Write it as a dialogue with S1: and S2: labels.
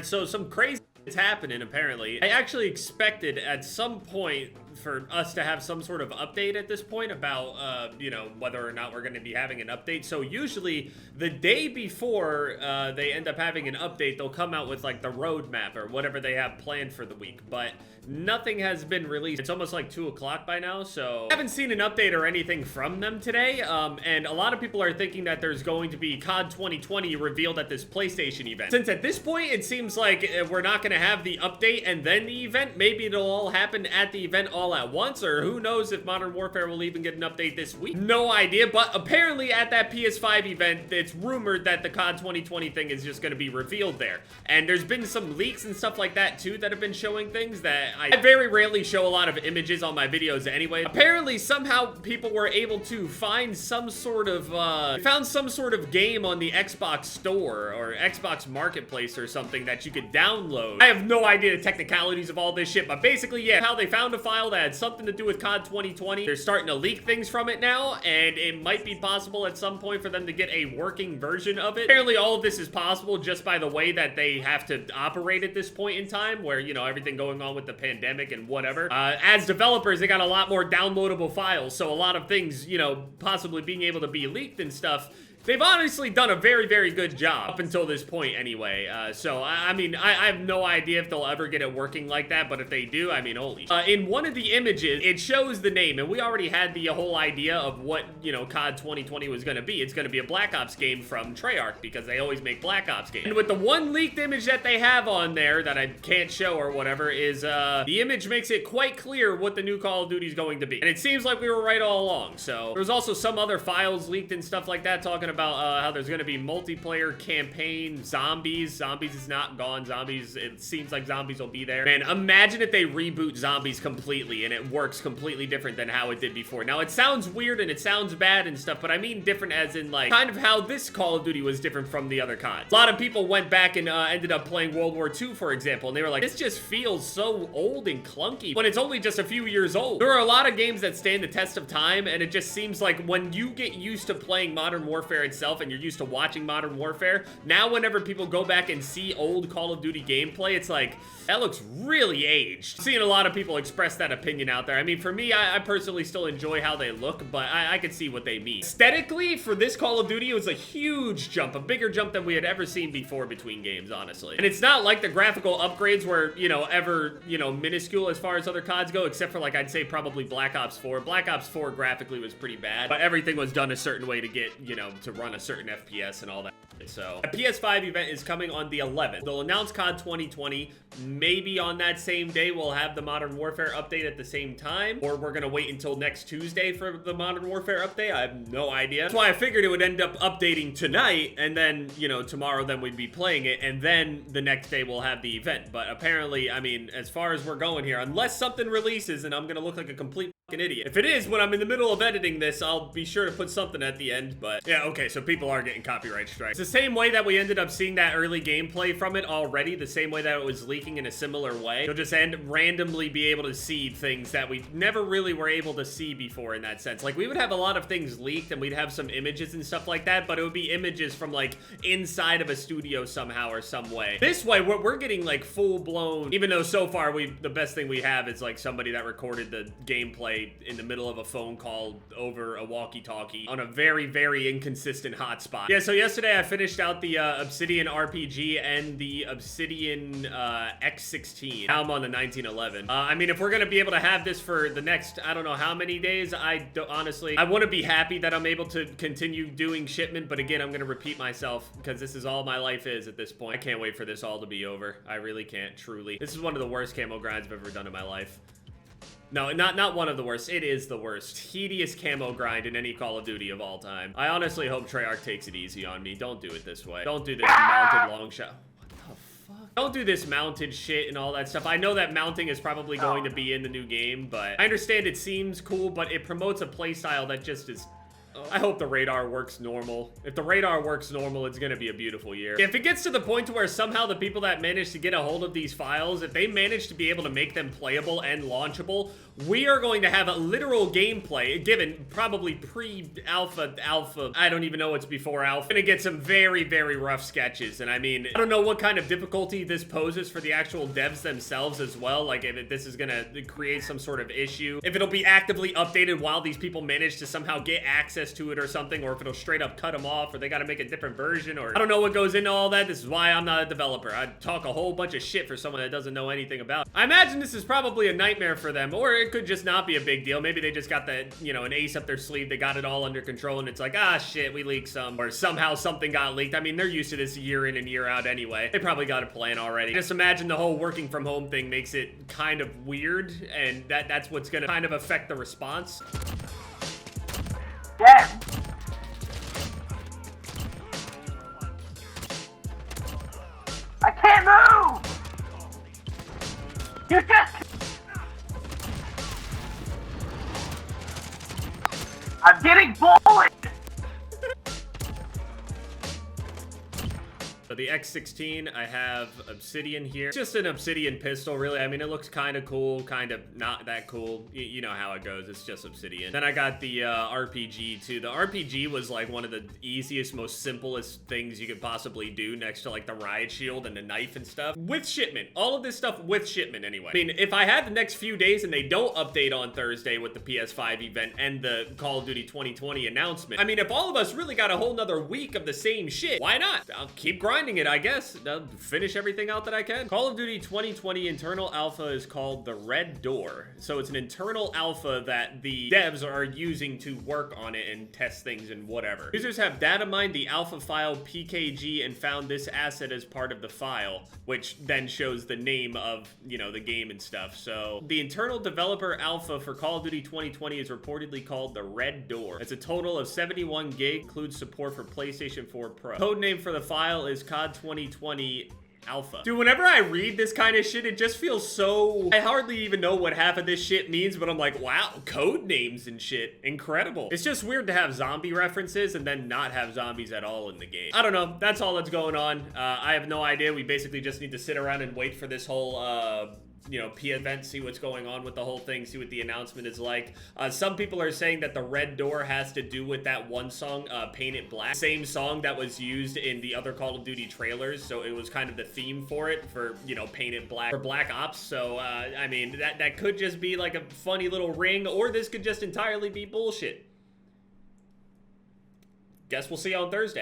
S1: Alright, so some crazy is happening apparently. I actually expected at some point for us to have some sort of update at this point about, you know, whether or not we're going to be having an update. So usually the day before they end up having an update, they'll come out with like the roadmap or whatever they have planned for the week. But nothing has been released. It's almost like 2 o'clock by now, so I haven't seen an update or anything from them today. And a lot of people are thinking that there's going to be COD 2020 revealed at this PlayStation event. Since at this point, it seems like we're not going to have the update and then the event. Maybe it'll all happen at the event all at once, or who knows if Modern Warfare will even get an update this week. No idea, but apparently at that PS5 event, it's rumored that the COD 2020 thing is just going to be revealed there. And there's been some leaks and stuff like that too that have been showing things that I very rarely show a lot of images on my videos anyway. Apparently somehow people were able to find some sort of game on the Xbox store or Xbox Marketplace or something that you could download. I have no idea the technicalities of all this shit, but basically, yeah, how they found a file that had something to do with COD 2020. They're starting to leak things from it now, and it might be possible at some point for them to get a working version of it. Apparently all of this is possible just by the way that they have to operate at this point in time, where, you know, everything going on with the pandemic and whatever. As developers, they got a lot more downloadable files, so a lot of things, you know, possibly being able to be leaked and stuff. They've honestly done a very, very good job up until this point anyway. So, I mean, I have no idea if they'll ever get it working like that, but if they do, I mean, holy in one of the images, it shows the name, and we already had the whole idea of what, you know, COD 2020 was going to be. It's going to be a Black Ops game from Treyarch, because they always make Black Ops games. And with the one leaked image that they have on there that I can't show or whatever is, the image makes it quite clear what the new Call of Duty is going to be. And it seems like we were right all along. So, there was also some other files leaked and stuff like that talking about how there's going to be multiplayer campaign zombies. Zombies is not gone. Zombies, it seems like zombies will be there. Man, imagine if they reboot zombies completely and it works completely different than how it did before. Now, it sounds weird and it sounds bad and stuff, but I mean different as in like kind of how this Call of Duty was different from the other CODs. A lot of people went back and ended up playing World War II, for example, and they were like, this just feels so old and clunky when it's only just a few years old. There are a lot of games that stand the test of time, and it just seems like when you get used to playing Modern Warfare itself and you're used to watching Modern Warfare, now whenever people go back and see old Call of Duty gameplay, it's like, that looks really aged. Seeing a lot of people express that opinion out there. I mean, for me, I personally still enjoy how they look, but I can see what they mean. Aesthetically, for this Call of Duty, it was a huge jump, a bigger jump than we had ever seen before between games, honestly. And it's not like the graphical upgrades were, you know, ever, you know, minuscule as far as other CODs go, except for, like, I'd say probably Black Ops 4. Black Ops 4 graphically was pretty bad, but everything was done a certain way to get, you know, to run a certain FPS and all that. So, a PS5 event is coming on the 11th. They'll announce COD 2020. Maybe on that same day, we'll have the Modern Warfare update at the same time, or we're gonna wait until next Tuesday for the Modern Warfare update. I have no idea. That's why I figured it would end up updating tonight, and then, you know, tomorrow then we'd be playing it, and then the next day we'll have the event. But apparently, I mean, as far as we're going here, unless something releases and I'm gonna look like a complete an idiot. If it is, when I'm in the middle of editing this, I'll be sure to put something at the end, but yeah, okay, so people are getting copyright strikes. It's the same way that we ended up seeing that early gameplay from it already, the same way that it was leaking in a similar way. You'll just randomly be able to see things that we never really were able to see before in that sense. Like, we would have a lot of things leaked and we'd have some images and stuff like that, but it would be images from like inside of a studio somehow or some way. This way, we're getting like full-blown, even though so far the best thing we have is like somebody that recorded the gameplay in the middle of a phone call over a walkie-talkie on a very, very inconsistent hotspot. Yeah, so yesterday I finished out the Obsidian RPG and the Obsidian X16. Now I'm on the 1911. I mean, if we're gonna be able to have this for the next, I don't know how many days, honestly, I want to be happy that I'm able to continue doing shipment, but again, I'm gonna repeat myself because this is all my life is at this point. I can't wait for this all to be over. I really can't, truly. This is one of the worst camo grinds I've ever done in my life. No, not one of the worst. It is the worst. Tedious camo grind in any Call of Duty of all time. I honestly hope Treyarch takes it easy on me. Don't do it this way. Don't do this mounted long shot. What the fuck? Don't do this mounted shit and all that stuff. I know that mounting is probably going to be in the new game, but I understand it seems cool, but it promotes a playstyle that just is I hope the radar works normal. If the radar works normal, it's gonna be a beautiful year. If it gets to the point to where somehow the people that manage to get a hold of these files, if they manage to be able to make them playable and launchable, we are going to have a literal gameplay, given probably pre-alpha, I don't even know what's before alpha. Gonna get some very, very rough sketches, and I mean, I don't know what kind of difficulty this poses for the actual devs themselves as well, like if this is gonna create some sort of issue, if it'll be actively updated while these people manage to somehow get access to it or something, or if it'll straight up cut them off, or they gotta make a different version, or I don't know what goes into all that. This is why I'm not a developer. I talk a whole bunch of shit for someone that doesn't know anything about it. I imagine this is probably a nightmare for them, or it could just not be a big deal. Maybe they just got the, you know, an ace up their sleeve. They got it all under control, and it's like, ah, shit, we leaked some, or somehow something got leaked. I mean, they're used to this year in and year out anyway. They probably got a plan already. Just imagine the whole working from home thing makes it kind of weird, and that's what's gonna kind of affect the response.
S2: Yeah. I can't move! You just... I'm getting bullied!
S1: So the X16, I have Obsidian here. It's just an Obsidian pistol, really. I mean, it looks kind of cool, kind of not that cool. You know how it goes. It's just Obsidian. Then I got the RPG, too. The RPG was, like, one of the easiest, most simplest things you could possibly do next to, like, the riot shield and the knife and stuff. With shipment. All of this stuff with shipment, anyway. I mean, if I had the next few days and they don't update on Thursday with the PS5 event and the Call of Duty 2020 announcement, I mean, if all of us really got a whole nother week of the same shit, why not? I'll keep grinding it, I guess. I'll finish everything out that I can. Call of Duty 2020 internal alpha is called the Red Door. So it's an internal alpha that the devs are using to work on it and test things and whatever. Users have data mined the alpha file PKG and found this asset as part of the file, which then shows the name of, you know, the game and stuff. So the internal developer alpha for Call of Duty 2020 is reportedly called the Red Door. It's a total of 71 gig, includes support for PlayStation 4 Pro. Codename for the file is COD2020 Alpha. Dude, whenever I read this kind of shit, it just feels so... I hardly even know what half of this shit means, but I'm like, wow, code names and shit. Incredible. It's just weird to have zombie references and then not have zombies at all in the game. I don't know. That's all that's going on. I have no idea. We basically just need to sit around and wait for this whole, you know, P event, see what's going on with the whole thing, see what the announcement is like. Some people are saying that the Red Door has to do with that one song, Paint It Black. Same song that was used in the other Call of Duty trailers, so it was kind of the theme for it, for, you know, Paint It Black, for Black Ops. So, I mean, that could just be like a funny little ring, or this could just entirely be bullshit. Guess we'll see on Thursday.